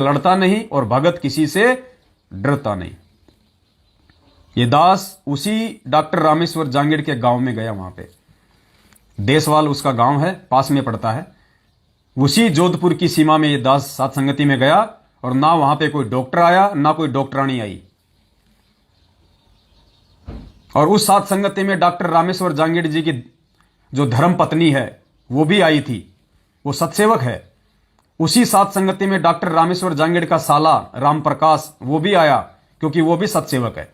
लड़ता नहीं और भगत किसी से डरता नहीं। ये दास उसी डॉक्टर रामेश्वर जांगीड़ के गांव में गया। वहां पे देसवाल उसका गांव है, पास में पड़ता है। उसी जोधपुर की सीमा में ये दास सात संगति में गया और ना वहां पे कोई डॉक्टर आया ना कोई डॉक्टरानी आई। और उस सात संगति में डॉक्टर रामेश्वर जांगीड़ जी की जो धर्म पत्नी है वो भी आई थी, वो सतसेवक है। उसी सात संगति में डॉक्टर रामेश्वर जांगीड़ का साला राम प्रकाश वो भी आया, क्योंकि वो भी सतसेवक है।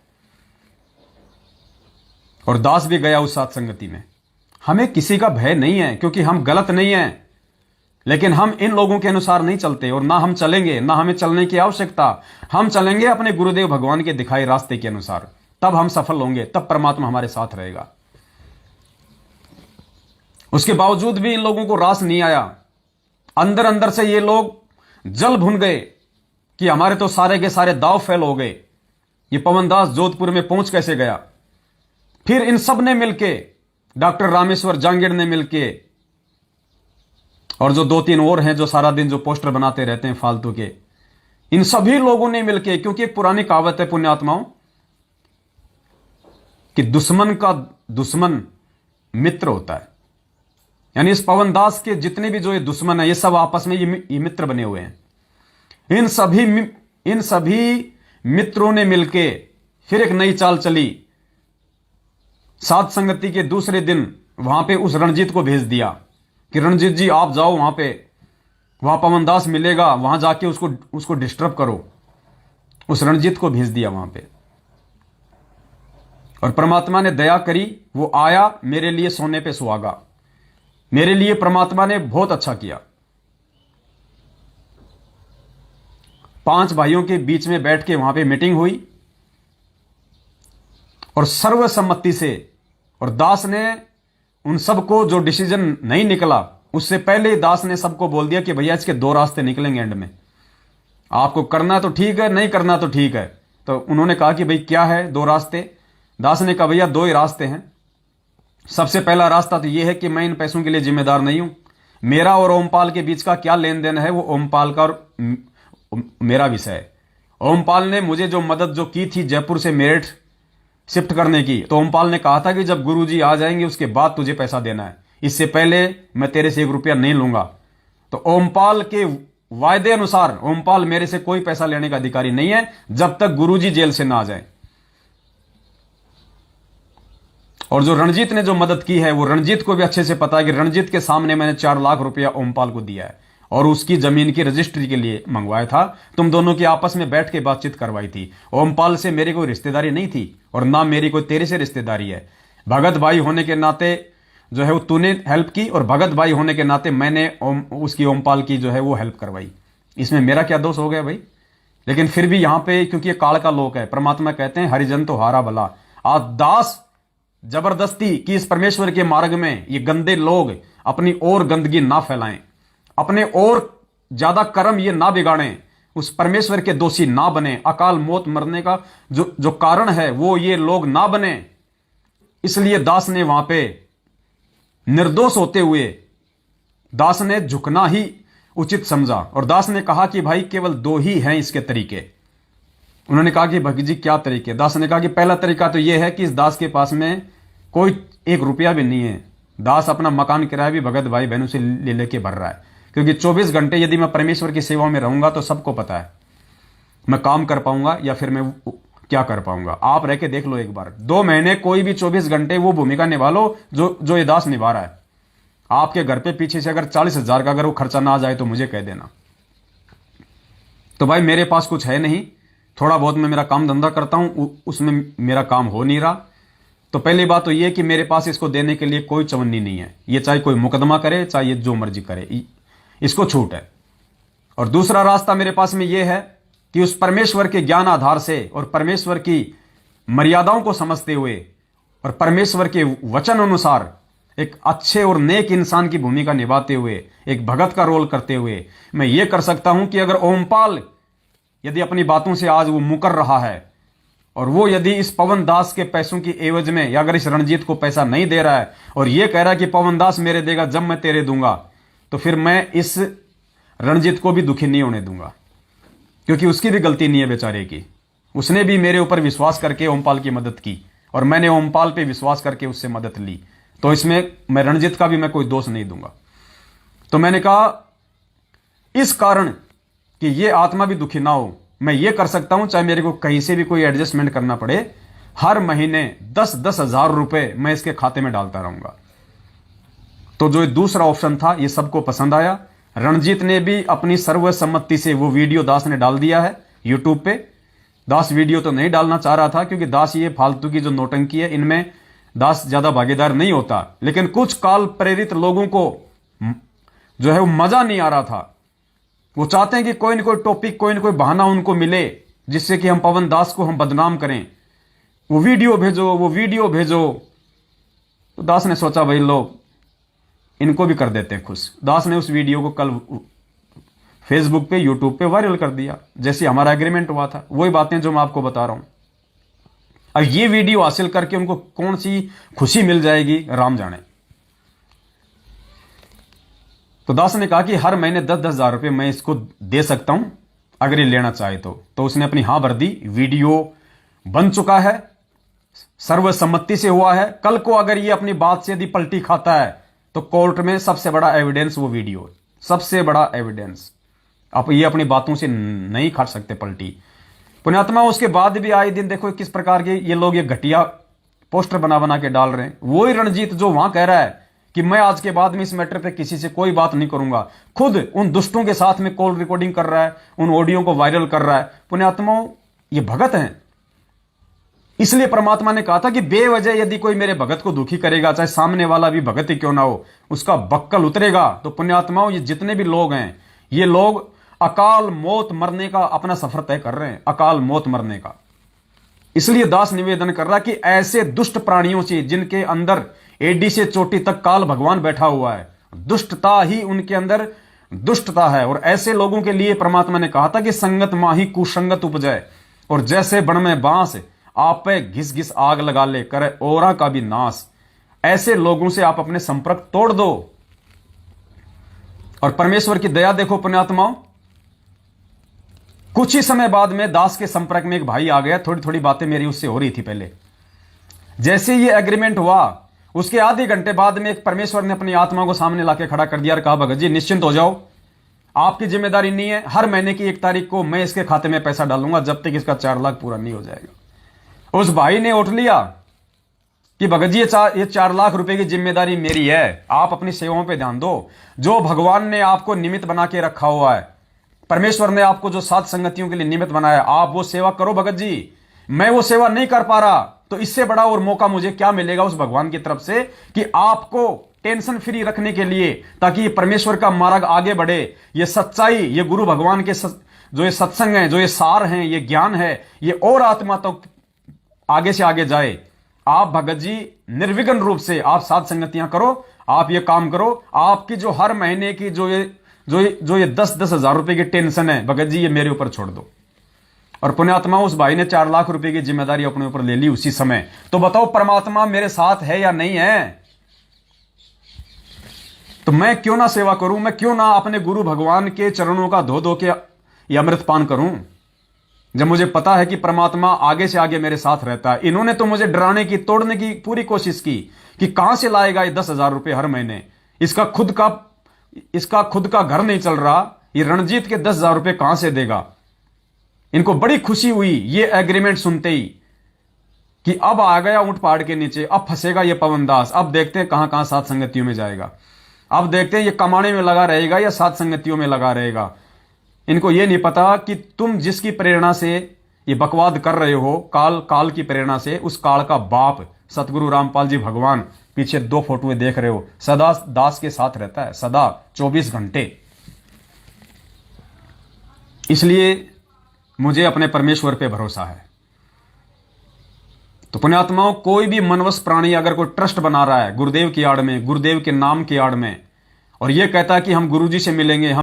और दास भी गया उस सात संगति में। हमें किसी का भय नहीं है, क्योंकि हम गलत नहीं हैं, लेकिन हम इन लोगों के अनुसार नहीं चलते और ना हम चलेंगे, ना हमें चलने की आवश्यकता। हम चलेंगे अपने गुरुदेव भगवान के दिखाए रास्ते के अनुसार, तब हम सफल होंगे, तब परमात्मा हमारे साथ रहेगा। उसके बावजूद भी इन लोगों को रास नहीं आया। अंदर अंदर से ये लोग जल भुन गए कि हमारे तो सारे के सारे दाव फेल हो गए। ये पवनदास जोधपुर में पहुंच कैसे गया? फिर इन सब ने मिलके, डॉक्टर रामेश्वर जांगीड़ ने मिलके, और जो दो तीन और हैं जो सारा दिन जो पोस्टर बनाते रहते हैं फालतू के, इन सभी लोगों ने मिलके, क्योंकि एक पुरानी कहावत है पुण्यात्माओं कि दुश्मन का दुश्मन मित्र होता है। यानी इस पवनदास के जितने भी जो ये दुश्मन है, ये सब आपस में ये मित्र बने हुए हैं। इन सभी मित्रों ने मिलके फिर एक नई चाल चली। सात संगति के दूसरे दिन वहां पे उस रणजीत को भेज दिया कि रणजीत जी आप जाओ वहां पे, वहां पवनदास मिलेगा, वहां जाके उसको डिस्टर्ब करो। उस रणजीत को भेज दिया वहां पे, और परमात्मा ने दया करी, वो आया, मेरे लिए सोने पे सुहागा। मेरे लिए परमात्मा ने बहुत अच्छा किया। 5 भाइयों के बीच में बैठ के वहां पे मीटिंग हुई और सर्वसम्मति से, और दास ने उन सबको जो डिसीजन नहीं निकला उससे पहले ही दास ने सबको बोल दिया कि भैया इसके 2 रास्ते निकलेंगे एंड में, आपको करना तो ठीक है, नहीं करना तो ठीक है। तो उन्होंने कहा कि भाई क्या है 2 रास्ते? दास ने कहा भैया 2 ही रास्ते हैं। सबसे पहला रास्ता तो यह है कि मैं इन पैसों के लिए जिम्मेदार नहीं हूं। मेरा और ओमपाल के बीच का क्या लेन देन है वो ओमपाल का और मेरा विषय है। ओमपाल ने मुझे जो मदद जो की थी जयपुर से मेरठ शिफ्ट करने की, तो ओमपाल ने कहा था कि जब गुरुजी आ जाएंगे उसके बाद तुझे पैसा देना है, इससे पहले मैं तेरे से 1 रुपया नहीं लूंगा। तो ओमपाल के वायदे अनुसार ओमपाल मेरे से कोई पैसा लेने का अधिकारी नहीं है जब तक गुरुजी जेल से ना आ जाए। और जो रणजीत ने जो मदद की है वो रणजीत को भी अच्छे से पता है कि रणजीत के सामने मैंने 4 लाख रुपया ओमपाल को दिया है और उसकी जमीन की रजिस्ट्री के लिए मंगवाया था। तुम दोनों की आपस में बैठ के बातचीत करवाई थी। ओमपाल से मेरी कोई रिश्तेदारी नहीं थी और ना मेरी कोई तेरे से रिश्तेदारी है। भगत भाई होने के नाते जो है वो तूने हेल्प की और भगत भाई होने के नाते मैंने उसकी ओमपाल की जो है वो हेल्प करवाई। इसमें मेरा क्या दोष हो गया भाई? लेकिन फिर भी यहां पे क्योंकि ये काल का लोक है, परमात्मा कहते हैं हरिजन तो हारा भला। आज दास जबरदस्ती कि इस परमेश्वर के मार्ग में ये गंदे लोग अपनी और गंदगी ना फैलाएं, अपने और ज्यादा कर्म ये ना बिगाड़ें, उस परमेश्वर के दोषी ना बने, अकाल मौत मरने का जो कारण है वो ये लोग ना बने। इसलिए दास ने वहां पे निर्दोष होते हुए दास ने झुकना ही उचित समझा। और दास ने कहा कि भाई केवल 2 ही हैं इसके तरीके। उन्होंने कहा कि भगत जी क्या तरीके? दास ने कहा कि पहला तरीका तो यह है कि इस दास के पास में कोई 1 रुपया भी नहीं है। दास अपना मकान किराया भी भगत भाई बहनों से ले लेके भर रहा है, क्योंकि 24 घंटे यदि मैं परमेश्वर की सेवा में रहूंगा तो सबको पता है मैं काम कर पाऊंगा या फिर मैं क्या कर पाऊंगा। आप रह के देख लो एक बार, 2 महीने कोई भी 24 घंटे वो भूमिका निभा लो जो ये दास निभा रहा है। आपके घर पे पीछे से अगर 40,000 का अगर वो खर्चा ना आ जाए तो मुझे कह देना। तो भाई मेरे पास कुछ है नहीं, थोड़ा बहुत मैं मेरा काम धंधा करता हूं, उसमें मेरा काम हो नहीं रहा। तो पहली बात तो यह कि मेरे पास इसको देने के लिए कोई चवन्नी नहीं है। ये चाहे कोई मुकदमा करे, चाहे जो मर्जी करे, इसको छूट है। और दूसरा रास्ता मेरे पास में यह है कि उस परमेश्वर के ज्ञान आधार से और परमेश्वर की मर्यादाओं को समझते हुए और परमेश्वर के वचन अनुसार एक अच्छे और नेक इंसान की भूमिका निभाते हुए, एक भगत का रोल करते हुए मैं ये कर सकता हूं कि अगर ओमपाल यदि अपनी बातों से आज वो मुकर रहा है और वो यदि इस पवन दास के पैसों की एवज में या अगर इस रणजीत को पैसा नहीं दे रहा है और ये कह रहा है कि पवन दास मेरे देगा जब मैं तेरे दूंगा, तो फिर मैं इस रणजीत को भी दुखी नहीं होने दूंगा। क्योंकि उसकी भी गलती नहीं है बेचारे की। उसने भी मेरे ऊपर विश्वास करके ओमपाल की मदद की और मैंने ओमपाल पे विश्वास करके उससे मदद ली। तो इसमें मैं रणजीत का भी मैं कोई दोष नहीं दूंगा। तो मैंने कहा इस कारण कि ये आत्मा भी दुखी ना हो, मैं ये कर सकता हूं, चाहे मेरे को कहीं से भी कोई एडजस्टमेंट करना पड़े, हर महीने 10-10 हजार रुपए मैं इसके खाते में डालता रहूंगा। तो जो दूसरा ऑप्शन था ये सबको पसंद आया। रणजीत ने भी अपनी सर्वसम्मति से वो वीडियो दास ने डाल दिया है यूट्यूब पे। दास वीडियो तो नहीं डालना चाह रहा था क्योंकि दास ये फालतू की जो नौटंकी है इनमें दास ज्यादा भागीदार नहीं होता, लेकिन कुछ काल प्रेरित लोगों को जो है वो मजा नहीं आ रहा था। वो चाहते हैं कि कोई ना कोई टॉपिक, कोई ना कोई बहाना उनको मिले जिससे कि हम पवन दास को हम बदनाम करें। वो वीडियो भेजो, वो वीडियो भेजो। तो दास ने सोचा भाई लो इनको भी कर देते हैं खुश। दास ने उस वीडियो को कल फेसबुक पे, यूट्यूब पे वायरल कर दिया, जैसे हमारा एग्रीमेंट हुआ था। वही बातें जो मैं आपको बता रहा हूं। अब ये वीडियो हासिल करके उनको कौन सी खुशी मिल जाएगी राम जाने। तो दास ने कहा कि हर महीने 10-10 हजार रुपए मैं इसको दे सकता हूं अगर ये लेना चाहे तो उसने अपनी हां भर दी। वीडियो बन चुका है, सर्वसम्मति से हुआ है। कल को अगर ये अपनी बात से यदि पलटी खाता है तो कोर्ट में सबसे बड़ा एविडेंस वो वीडियो है, सबसे बड़ा एविडेंस। आप ये अपनी बातों से नहीं खा सकते पलटी। पुण्यात्मा उसके बाद भी आए दिन देखो किस प्रकार के ये लोग ये घटिया पोस्टर बना बना के डाल रहे हैं। वही रणजीत जो वहां कह रहा है कि मैं आज के बाद में इस मैटर पे किसी से कोई बात नहीं करूंगा, खुद उन दुष्टों के साथ में कॉल रिकॉर्डिंग कर रहा है, उन ऑडियो को वायरल कर रहा है। पुण्यात्माओं ये भगत हैं। इसलिए परमात्मा ने कहा था कि बेवजह यदि कोई मेरे भगत को दुखी करेगा, चाहे सामने वाला भी भगत ही क्यों ना हो, उसका बक्कल उतरेगा। तो पुण्यात्माओं ये जितने भी लोग हैं ये लोग अकाल मौत मरने का अपना सफर तय कर रहे हैं, अकाल मौत मरने का। इसलिए दास निवेदन कर रहा कि ऐसे दुष्ट प्राणियों से जिनके अंदर एडी से चोटी तक काल भगवान बैठा हुआ है, दुष्टता ही उनके अंदर दुष्टता है, और ऐसे लोगों के लिए परमात्मा ने कहा था कि संगत माही कुसंगत उपजय, और जैसे बण में बांस आप पे घिस घिस आग लगा ले करे औरा का भी नाश। ऐसे लोगों से आप अपने संपर्क तोड़ दो। और परमेश्वर की दया देखो पुण्यात्माओं, कुछ ही समय बाद में दास के संपर्क में एक भाई आ गया। थोड़ी थोड़ी बातें मेरी उससे हो रही थी पहले। जैसे ये एग्रीमेंट हुआ उसके आधे घंटे बाद में एक परमेश्वर ने अपनी आत्मा को सामने लाके खड़ा कर दिया और कहा भगत जी निश्चिंत हो जाओ, आपकी जिम्मेदारी नहीं है। हर महीने की 1 तारीख को मैं इसके खाते में पैसा डालूंगा जब तक इसका 4 लाख पूरा नहीं हो जाएगा। उस भाई ने उठ लिया कि भगत जी ये 4 लाख रुपए की जिम्मेदारी मेरी है, आप अपनी सेवाओं पे ध्यान दो। जो भगवान ने आपको निमित्त बना के रखा हुआ है, परमेश्वर ने आपको जो सात संगतियों के लिए निमित्त बनाया, आप वो सेवा करो भगत जी। मैं वो सेवा नहीं कर पा रहा तो इससे बड़ा और मौका मुझे क्या मिलेगा उस भगवान की तरफ से कि आपको टेंशन फ्री रखने के लिए, ताकि ये परमेश्वर का मार्ग आगे बढ़े, ये सच्चाई, ये गुरु भगवान के जो ये सत्संग है, जो ये सार हैं, ये ज्ञान है, ये और आत्मा तो आगे से आगे जाए। आप भगत जी निर्विघ्न रूप से आप सात संगतियां करो, आप ये काम करो। आपकी जो हर महीने की जो ये 10-10 हजार रुपए की टेंशन है भगत जी, ये मेरे ऊपर छोड़ दो। और पुण्यात्मा उस भाई ने 4 लाख रुपए की जिम्मेदारी अपने ऊपर ले ली उसी समय। तो बताओ परमात्मा मेरे साथ है या नहीं है? तो मैं क्यों ना सेवा करूं, मैं क्यों ना अपने गुरु भगवान के चरणों का धो धो के ये अमृत पान करूं, जब मुझे पता है कि परमात्मा आगे से आगे मेरे साथ रहता है। इन्होंने तो मुझे डराने की, तोड़ने की पूरी कोशिश की कि कहां से लाएगा ये 10,000 रुपए हर महीने, इसका खुद का घर नहीं चल रहा, ये रणजीत के 10,000 रुपए कहां से देगा। इनको बड़ी खुशी हुई ये एग्रीमेंट सुनते ही कि अब आ गया ऊंट पहाड़ के नीचे, अब फंसेगा ये पवन दास। अब देखते हैं कहां कहां सात संगतियों में जाएगा, अब देखते हैं ये कमाने में लगा रहेगा या सात संगतियों में लगा रहेगा। इनको ये नहीं पता कि तुम जिसकी प्रेरणा से ये बकवाद कर रहे हो, काल की प्रेरणा से, उस काल का बाप सतगुरु रामपाल जी भगवान, पीछे 2 फोटो देख रहे हो, सदा दास के साथ रहता है, सदा 24 घंटे। इसलिए मुझे अपने परमेश्वर पे भरोसा है। तो पुण्यात्माओं, कोई भी मनवश प्राणी अगर कोई ट्रस्ट बना रहा है गुरुदेव की आड़ में, गुरुदेव के नाम की आड़ में, और यह कहता है कि हम गुरुजी से मिलेंगे, हम